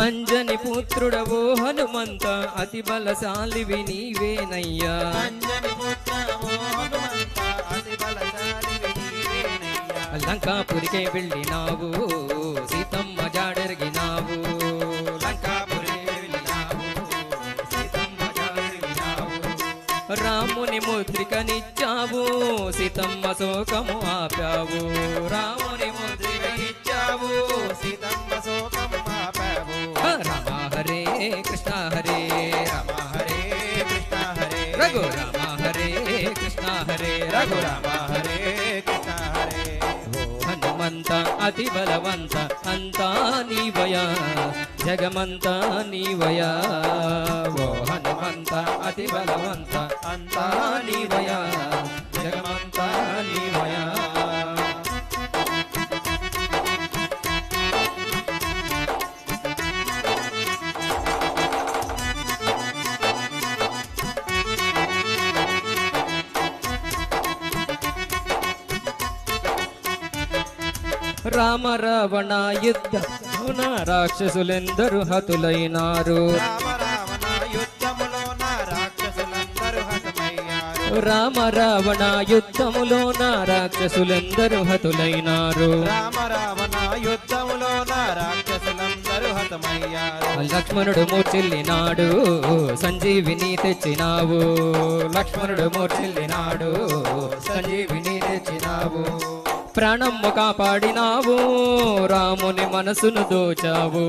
అంజని పుత్రుడవో హనుమంత అతి బలశాలివి నీవేనయ్యా. లంకాపురికే వెళ్ళినావు సీతమ్మ జాడెరిగినావు. రాముని ముద్రికనిచ్చావు సీతమ్మ శోకము ఆపావు. రాముని ముద్రికనిచ్చావు సీతమ్మ శోకము ఆపావు. రామ హరే కృష్ణ హరే రామ హరే కృష్ణ హరే రఘు రామ హరే కృష్ణ హరే రఘు రామ హరే కృష్ణ హరే. హనుమంత అతి బలవంత అంతా నీవయా జగమంతా నీవయా. ఓ హనుమంత అతి బలవంత అంతా నీవయా జగమంతా నీవయా. రామ రావణ యుద్ధమున రాక్షసులెందరు హతులైనారు. రామ రావణ యుద్ధములోన రాక్షసులెందరు హతులైనారు. లక్ష్మణుడు మూర్చిల్లినాడు సంజీవిని తెచ్చినావు. లక్ష్మణుడు మూర్చిల్లినాడు సంజీవిని తెచ్చినావు. ప్రాణము కాపాడినావు రాముని మనసును దోచావు.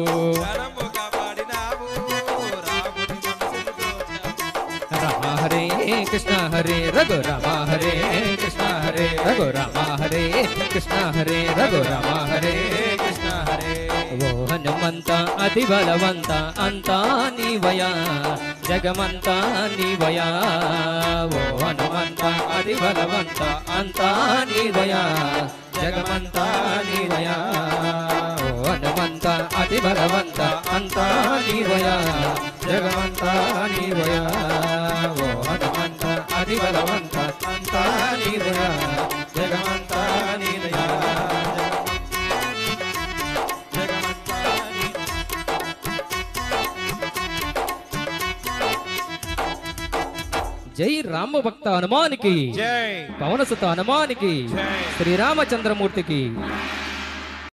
రామ హరే కృష్ణ హరే రఘు రామ హరే కృష్ణ హరే రఘు రామ హరే కృష్ణ హరే రఘు రామ హరే కృష్ణ హరే. ఓ హనుమంత అతి బలవంత అంతా నీవయా జగమంతా నీవయా. ఓ హనుమంత అతి బలవంత అంతా నీవయా జగమంతా నీవయా. ఓ హనుమంత అతి బలవంత అంతా నీవయా జగమంతా నీవయా. ఓ హనుమంత అతి బలవంత అంతా నీవయా జగమంతా నీవయా. జై రామ భక్త హనుమానికి, పవనసుత హనుమానికి, శ్రీరామచంద్రమూర్తికి.